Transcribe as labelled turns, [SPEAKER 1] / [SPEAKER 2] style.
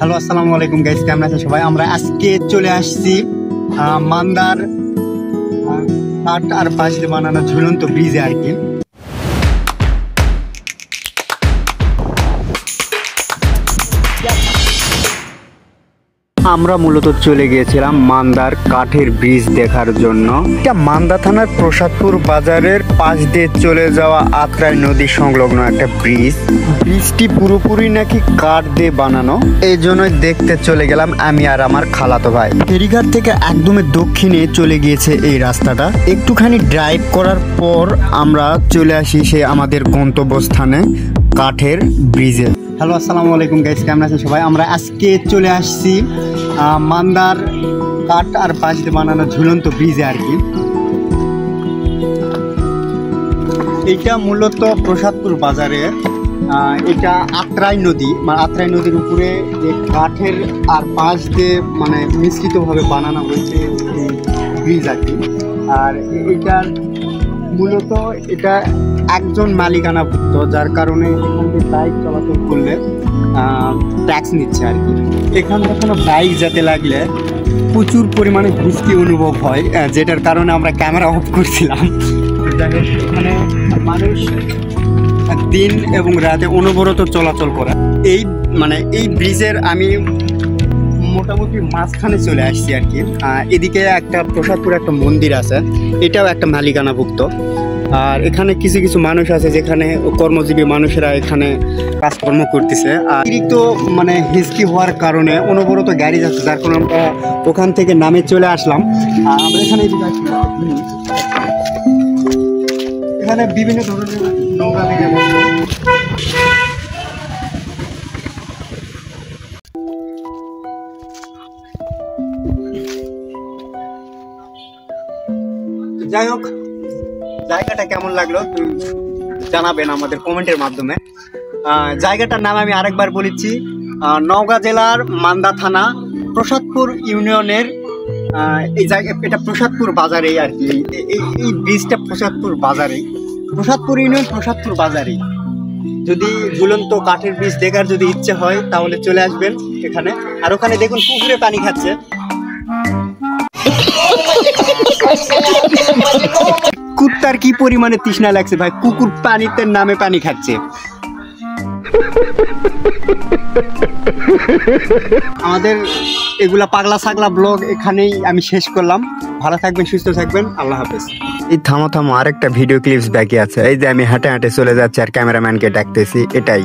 [SPEAKER 1] Hello আসসালামু আলাইকুম guys, কেমন আছেন সবাই? আমরা আজকে চলে আসছি মান্দার কাঠ আর বাঁশ দিয়ে বানানো ঝুলন্ত ব্রিজে আর কি। আমরা মূলত চলে গিয়েছিলাম মান্দার কাঠের ব্রিজ দেখার জন্য। এটা মান্দা থানার প্রসাদপুর বাজারের পাশ দিয়ে চলে যাওয়া আত্রাই নদী সংলগ্ন একটা ব্রিজ। ব্রিজটি পুরোপুরি নাকি কাঠ দিয়ে বানানো, এই জন্যই দেখতে চলে গেলাম আমি আর আমার খালাতো ভাই। ফেরিঘাট থেকে একদমই দক্ষিণে চলে গিয়েছে এই রাস্তাটা। একটুখানি ড্রাইভ করার পর আমরা চলে আসি সে আমাদের গন্তব্যস্থানে কাঠের ব্রিজে। হ্যালো আসসালামু আলাইকুম গাইস, কেমন আছেন সবাই? আমরা আজকে চলে আসছি মান্দার কাঠ আর বাঁশ দিয়ে বানানো ঝুলন্ত ব্রিজে আর কি। এইটা মূলত প্রসাদপুর বাজারে, এটা আত্রাই নদী, মানে আত্রাই নদীর উপরে যে কাঠের আর বাঁশ দিয়ে মানে মিশ্রিতভাবে বানানো হয়েছে ব্রিজ আর কি। আর এইটার মূলত এটা একজন মালিকানাভুক্ত, যার কারণে এখান থেকে বাইক চলাচল করলে ট্যাক্স নিচ্ছে আর কি। এখান থেকে কোনো বাইক যেতে লাগলে প্রচুর পরিমাণে হুমকি অনুভব হয়, যেটার কারণে আমরা ক্যামেরা অফ করছিলাম। এখানে মানুষ দিন এবং রাতে অনবরত চলাচল করে। এই ব্রিজের আমি মোটামুটি মাঝখানে চলে আসছি আর কি। এদিকে একটা প্রসাদপুর একটা মন্দির আছে, এটাও একটা মালিকানাভুক্ত। আর এখানে কিছু কিছু মানুষ আছে যেখানে কর্মজীবী মানুষেরা এখানে কাজকর্ম করতেছে। আর অতিরিক্ত মানে হিস্কি হওয়ার কারণে অনবরত গাড়ি যাচ্ছে, যার কারণে আমরা ওখান থেকে নামে চলে আসলাম। আমরা এখানে বিভিন্ন ধরনের নৌকা থেকে যাই হোক, জায়গাটা কেমন লাগলো জানাবেন আমাদের কমেন্টের মাধ্যমে। জায়গাটার নাম আমি আরেকবার বলেছি, নওগাঁ জেলার মান্দা থানা প্রসাদপুর ইউনিয়নের এই জায়গা, এটা প্রসাদপুর বাজারেই আর কি। এই ব্রিজটা প্রসাদপুর বাজারেই, প্রসাদপুর ইউনিয়ন প্রসাদপুর বাজারেই। যদি ঝুলন্ত কাঠের ব্রিজ দেখার যদি ইচ্ছে হয় তাহলে চলে আসবেন এখানে। আর ওখানে দেখুন পুকুরে পানি খাচ্ছে। কুত্তার কি পরিমাণে তৃষ্ণা লাগছে ভাই, কুকুর পানিতে নামে পানি খাচ্ছে। আমাদের এগুলা পাগলা ছাগলা ব্লগ এখানেই আমি শেষ করলাম। ভালো থাকবেন, সুস্থ থাকবেন, আল্লাহ হাফেজ। এই থামো আরেকটা ভিডিও ক্লিপস বাকি আছে। এই যে আমি হাঁটে হাঁটে চলে যাচ্ছি আর ক্যামেরাম্যানকে ডাকতেছি, এটাই।